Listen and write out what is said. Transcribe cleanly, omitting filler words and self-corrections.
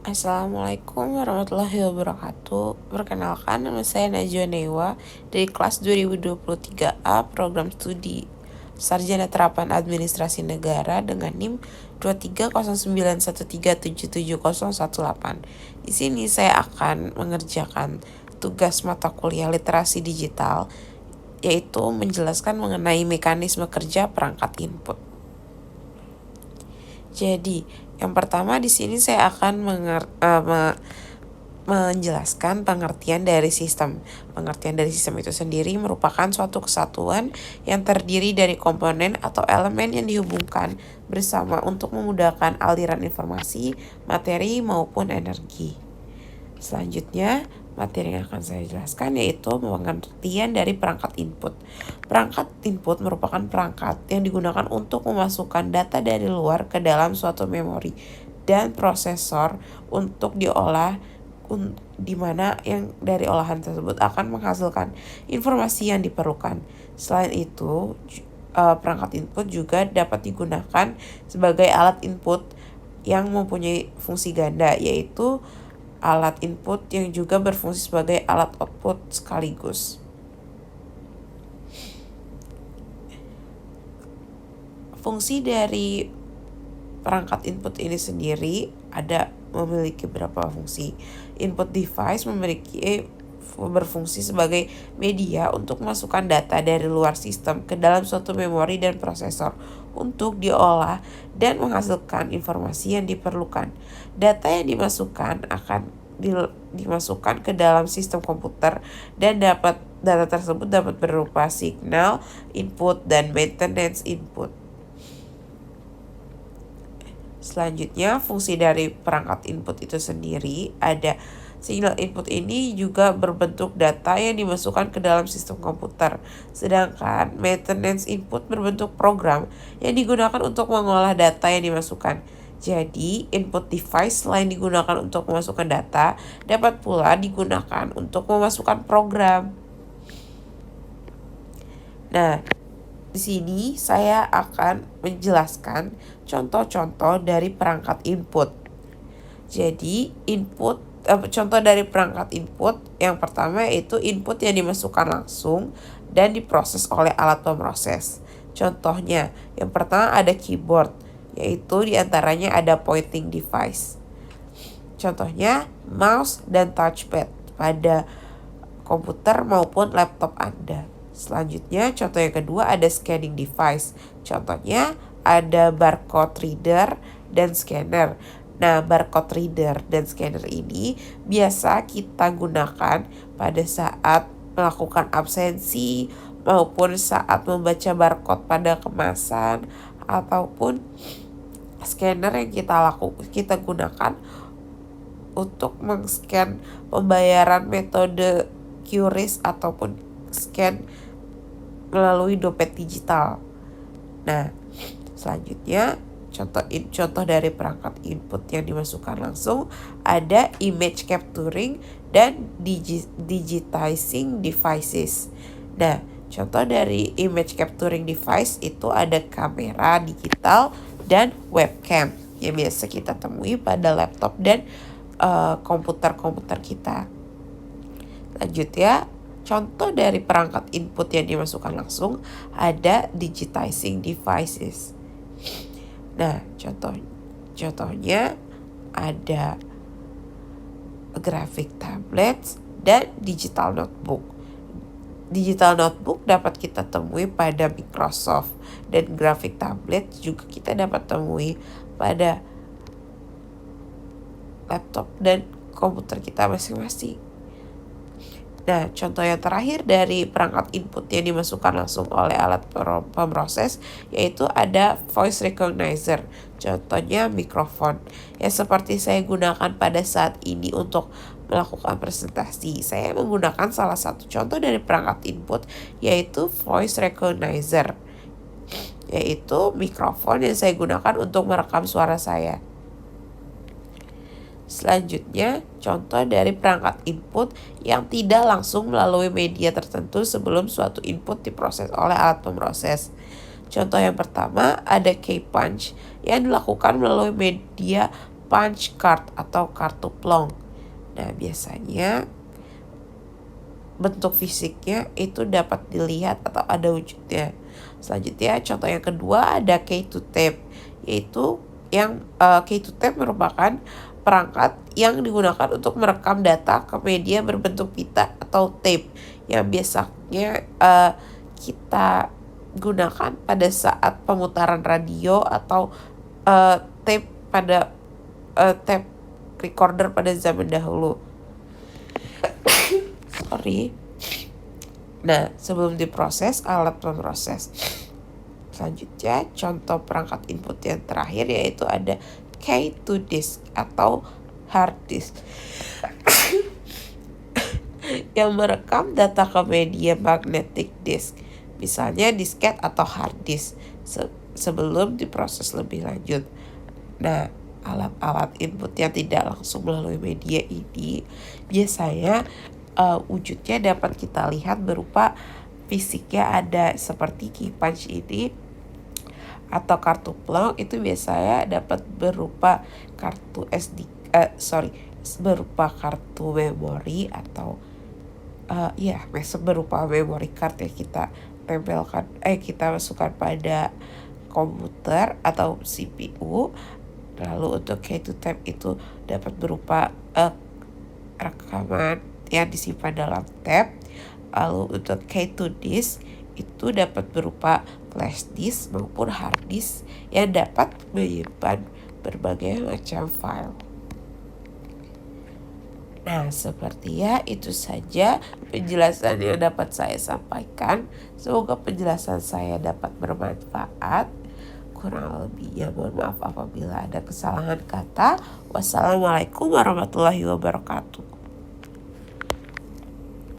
Assalamualaikum warahmatullahi wabarakatuh. Perkenalkan, nama saya Najwa Newa dari kelas 2023A Program Studi Sarjana Terapan Administrasi Negara dengan NIM 23091377018. Di sini saya akan mengerjakan tugas mata kuliah literasi digital, yaitu menjelaskan mengenai mekanisme kerja perangkat input. Jadi, yang pertama di sini saya akan menjelaskan pengertian dari sistem. Pengertian dari sistem itu sendiri merupakan suatu kesatuan yang terdiri dari komponen atau elemen yang dihubungkan bersama untuk memudahkan aliran informasi, materi, maupun energi. Selanjutnya, materi yang akan saya jelaskan yaitu pengertian dari perangkat input. Perangkat input merupakan perangkat yang digunakan untuk memasukkan data dari luar ke dalam suatu memori dan prosesor untuk diolah, di mana yang dari olahan tersebut akan menghasilkan informasi yang diperlukan. Selain itu, perangkat input juga dapat digunakan sebagai alat input yang mempunyai fungsi ganda, yaitu alat input yang juga berfungsi sebagai alat output sekaligus. Fungsi dari perangkat input ini sendiri memiliki beberapa fungsi. Input device berfungsi sebagai media untuk memasukkan data dari luar sistem ke dalam suatu memori dan prosesor untuk diolah dan menghasilkan informasi yang diperlukan. Data yang dimasukkan akan dimasukkan ke dalam sistem komputer dan data tersebut dapat berupa signal input dan maintenance input. Selanjutnya, fungsi dari perangkat input itu sendiri ada signal input ini juga berbentuk data yang dimasukkan ke dalam sistem komputer. Sedangkan maintenance input berbentuk program yang digunakan untuk mengolah data yang dimasukkan. Jadi, input device selain digunakan untuk memasukkan data, dapat pula digunakan untuk memasukkan program. Nah, di sini saya akan menjelaskan contoh-contoh dari perangkat input. Jadi, contoh dari perangkat input yang pertama yaitu input yang dimasukkan langsung dan diproses oleh alat pemroses. Contohnya, yang pertama ada keyboard, yaitu diantaranya ada pointing device. Contohnya, mouse dan touchpad pada komputer maupun laptop Anda. Selanjutnya, contoh yang kedua ada scanning device. Contohnya ada barcode reader dan scanner. Nah, barcode reader dan scanner ini biasa kita gunakan pada saat melakukan absensi maupun saat membaca barcode pada kemasan, ataupun scanner yang kita gunakan untuk men-scan pembayaran metode QRIS ataupun scan melalui dompet digital. Nah, selanjutnya contoh dari perangkat input yang dimasukkan langsung ada image capturing dan digitizing devices. Nah, contoh dari image capturing device itu ada kamera digital dan webcam yang biasa kita temui pada laptop dan komputer kita. Lanjut ya, contoh dari perangkat input yang dimasukkan langsung ada digitizing devices. Nah, contohnya ada graphic tablets dan digital notebook. Digital notebook dapat kita temui pada Microsoft, dan graphic tablet juga kita dapat temui pada laptop dan komputer kita masing-masing. Nah, contoh yang terakhir dari perangkat input yang dimasukkan langsung oleh alat pemroses yaitu ada voice recognizer. Contohnya mikrofon yang seperti saya gunakan pada saat ini untuk melakukan presentasi. Saya menggunakan salah satu contoh dari perangkat input yaitu voice recognizer, yaitu mikrofon yang saya gunakan untuk merekam suara saya. Selanjutnya, contoh dari perangkat input yang tidak langsung melalui media tertentu sebelum suatu input diproses oleh alat pemroses. Contoh yang pertama ada key punch yang dilakukan melalui media punch card atau kartu plong. Nah, biasanya bentuk fisiknya itu dapat dilihat atau ada wujudnya. Selanjutnya contoh yang kedua ada K2 tape, yaitu yang K2 tape merupakan perangkat yang digunakan untuk merekam data ke media berbentuk pita atau tape yang biasanya kita gunakan pada saat pemutaran radio atau tape pada tape recorder pada zaman dahulu. Sorry. Nah, sebelum diproses, alat pemroses. Selanjutnya, contoh perangkat input yang terakhir yaitu ada K2 disk atau hard disk yang merekam data ke media magnetic disk, misalnya disket atau hard disk, sebelum diproses lebih lanjut. Nah, alat-alat input yang tidak langsung melalui media ini biasanya wujudnya dapat kita lihat berupa fisiknya ada seperti key punch ini, atau kartu plong itu biasanya dapat berupa kartu berupa kartu memori atau berupa memory card yang kita tempelkan kita masukkan pada komputer atau CPU. Lalu untuk K2 tape itu dapat berupa rekaman yang disimpan dalam tape. Lalu untuk K2 disk itu dapat berupa flash disk maupun hard disk yang dapat menyimpan berbagai macam file. Nah, sepertinya itu saja penjelasan yang dapat saya sampaikan. Semoga penjelasan saya dapat bermanfaat. Kurang lebihnya mohon maaf apabila ada kesalahan kata. Wassalamualaikum warahmatullahi wabarakatuh.